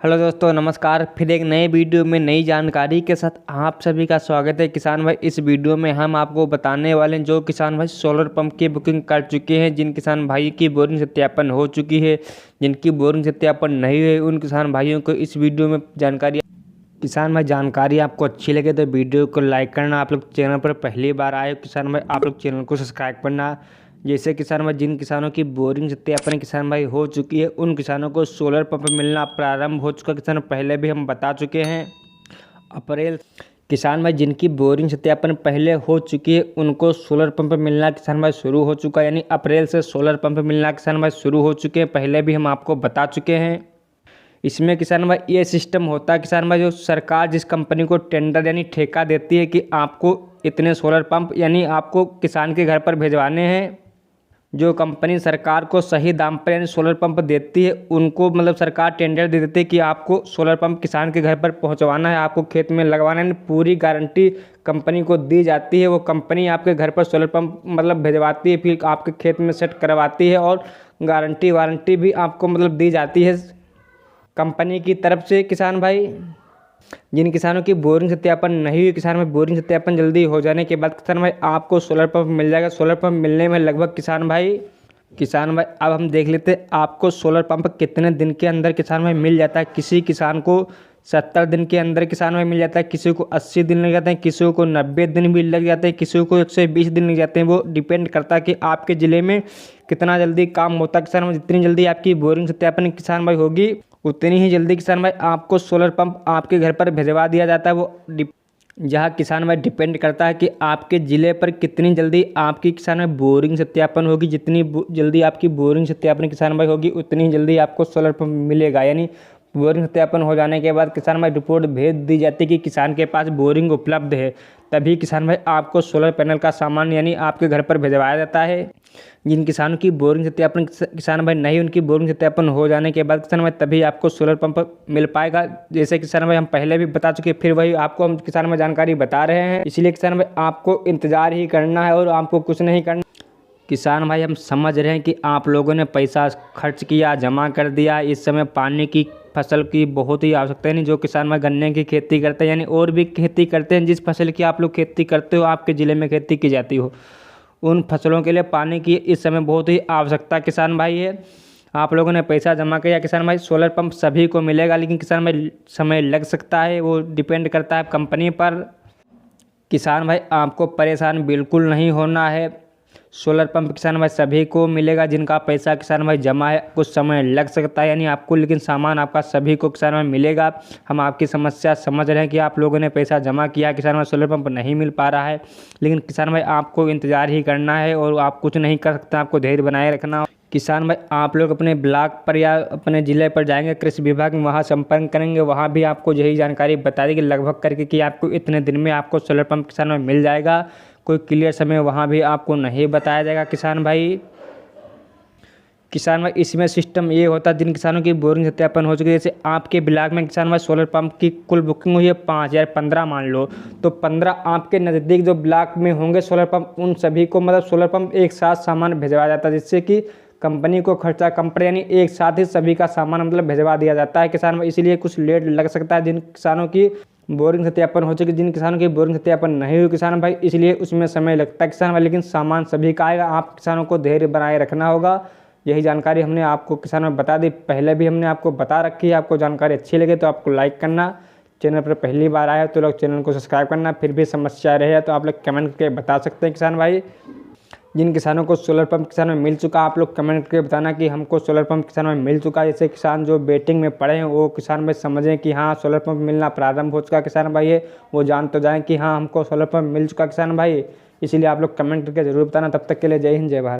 Hello दोस्तों, नमस्कार। फिर एक नए वीडियो में नई जानकारी के साथ आप सभी का स्वागत है। किसान भाई, इस वीडियो में हम आपको बताने वाले हैं जो किसान भाई सोलर पंप की बुकिंग कर चुके हैं, जिन किसान भाई की बोरिंग सत्यापन हो चुकी है, जिनकी बोरिंग सत्यापन नहीं हुई, उन किसान भाइयों को इस वीडियो में जानकारी। किसान भाई, जानकारी आपको अच्छी लगे तो वीडियो को लाइक करना। आप लोग चैनल पर पहली बार आए हो किसान भाई, आप लोग चैनल को सब्सक्राइब करना। जैसे किसान भाई, जिन किसानों की बोरिंग सत्यापन किसान भाई हो चुकी है, उन किसानों को सोलर पंप मिलना प्रारंभ हो चुका। किसान पहले भी हम बता चुके हैं। अप्रैल किसान भाई जिनकी बोरिंग सत्यापन पहले हो चुकी है, उनको सोलर पंप मिलना किसान भाई शुरू हो चुका है। यानी अप्रैल से सोलर पंप मिलना किसान भाई शुरू हो चुके हैं। पहले भी हम आपको बता चुके हैं। इसमें किसान भाई ये सिस्टम होता है किसान भाई, जो सरकार जिस कंपनी को टेंडर यानी ठेका देती है कि आपको इतने सोलर पंप यानी आपको किसान के घर पर भिजवाने हैं, जो कंपनी सरकार को सही दाम पर यानी सोलर पंप देती है, उनको मतलब सरकार टेंडर दे देती है कि आपको सोलर पंप किसान के घर पर पहुंचवाना है, आपको खेत में लगवाना है। पूरी गारंटी कंपनी को दी जाती है। वो कंपनी आपके घर पर सोलर पंप मतलब भिजवाती है, फिर आपके खेत में सेट करवाती है, और गारंटी वारंटी भी आपको मतलब दी जाती है कंपनी की तरफ से। किसान भाई, जिन किसानों की बोरिंग सत्यापन नहीं हुई, किसान भाई बोरिंग सत्यापन जल्दी हो जाने के बाद किसान भाई आपको सोलर पंप मिल जाएगा। सोलर पंप मिलने में लगभग किसान भाई अब हम देख लेते हैं आपको सोलर पंप कितने दिन के अंदर किसान भाई मिल जाता है। किसी किसान को 70 दिन के अंदर किसान भाई मिल जाता है, किसी को 80 दिन लग जाते हैं, किसी को 90 दिन भी लग जाते हैं, किसी को 120 दिन लग जाते हैं। वो डिपेंड करता है कि आपके ज़िले में कितना जल्दी काम होता है। किसान भाई जितनी जल्दी आपकी बोरिंग सत्यापन किसान भाई होगी, उतनी ही जल्दी किसान भाई आपको सोलर पंप आपके घर पर भिजवा दिया जाता है। वो जहाँ किसान भाई डिपेंड करता है कि आपके ज़िले पर कितनी जल्दी आपकी किसान भाई बोरिंग सत्यापन होगी। जितनी जल्दी आपकी बोरिंग सत्यापन किसान भाई होगी, उतनी ही जल्दी आपको सोलर पंप मिलेगा। यानी बोरिंग सत्यापन हो जाने के बाद किसान भाई रिपोर्ट भेज दी जाती है कि किसान के पास बोरिंग उपलब्ध है, तभी किसान भाई आपको सोलर पैनल का सामान यानी आपके घर पर भिजवाया जाता है। जिन किसानों की बोरिंग सत्यापन किसान भाई नहीं, उनकी बोरिंग सत्यापन हो जाने के बाद किसान भाई तभी आपको सोलर पंप मिल पाएगा। जैसे किसान भाई हम पहले भी बता चुके, फिर वही आपको हम किसान भाई जानकारी बता रहे हैं। इसलिए किसान भाई आपको इंतजार ही करना है और आपको कुछ नहीं करना। किसान भाई हम समझ रहे हैं कि आप लोगों ने पैसा खर्च किया, जमा कर दिया। इस समय पानी की फसल की बहुत ही आवश्यकता है। नहीं, जो किसान भाई गन्ने की खेती करते हैं यानी और भी खेती करते हैं, जिस फसल की आप लोग खेती करते हो, आपके ज़िले में खेती की जाती हो, उन फसलों के लिए पानी की इस समय बहुत ही आवश्यकता किसान भाई है। आप लोगों ने पैसा जमा किया किसान भाई, सोलर पंप सभी को मिलेगा, लेकिन किसान भाई समय लग सकता है, वो डिपेंड करता है कंपनी पर। किसान भाई आपको परेशान बिल्कुल नहीं होना है। सोलर पंप किसान भाई सभी को मिलेगा, जिनका पैसा किसान भाई जमा है। कुछ समय लग सकता है यानी आपको, लेकिन सामान आपका सभी को किसान भाई मिलेगा। हम आपकी समस्या समझ रहे हैं कि आप लोगों ने पैसा जमा किया, किसान भाई सोलर पंप नहीं मिल पा रहा है, लेकिन किसान भाई आपको इंतज़ार ही करना है और आप कुछ नहीं कर सकते। आपको धैर्य बनाए रखना। किसान भाई आप लोग अपने ब्लॉक पर या अपने ज़िले पर जाएंगे कृषि विभाग में, वहाँ संपर्क करेंगे, वहाँ भी आपको यही जानकारी बता देगी लगभग करके कि आपको इतने दिन में आपको सोलर पंप किसान भाई मिल जाएगा। कोई क्लियर समय वहाँ भी आपको नहीं बताया जाएगा किसान भाई। इसमें सिस्टम ये होता है, जिन किसानों की बोरिंग सत्यापन हो चुकी है, जैसे आपके ब्लॉक में किसान भाई सोलर पंप की कुल बुकिंग हुई है 5 या 15 मान लो, तो 15 आपके नज़दीक जो ब्लॉक में होंगे सोलर पंप, उन सभी को मतलब सोलर पंप एक साथ सामान भिजवाया जाता है, जिससे कि कंपनी को खर्चा कम पड़े। यानी एक साथ ही सभी का सामान मतलब भिजवा दिया जाता है किसान भाई। इसीलिए कुछ लेट लग सकता है जिन किसानों की बोरिंग सत्यापन हो चुकी, जिन किसानों की बोरिंग सत्यापन नहीं हुई किसान भाई, इसलिए उसमें समय लगता है किसान भाई, लेकिन सामान सभी का आएगा। आप किसानों को धैर्य बनाए रखना होगा। यही जानकारी हमने आपको किसानों बता दी, पहले भी हमने आपको बता रखी है। आपको जानकारी अच्छी लगे तो आपको लाइक करना, चैनल पर पहली बार आया तो लोग चैनल को सब्सक्राइब करना। फिर भी समस्या रहे तो आप लोग कमेंट करके बता सकते हैं किसान भाई। जिन किसानों को सोलर पंप किसान में मिल चुका, आप लोग कमेंट करके बताना कि हमको सोलर पंप किसान में मिल चुका है। जैसे किसान जो वेटिंग में पड़े हैं, वो किसान भाई समझें कि हाँ सोलर पंप मिलना प्रारंभ हो चुका किसान भाई है, वो जान तो जाएँ कि हाँ हमको सोलर पंप मिल चुका किसान भाई। इसीलिए आप लोग कमेंट करके ज़रूर बताना। तब तक के लिए जय हिंद, जय भारत।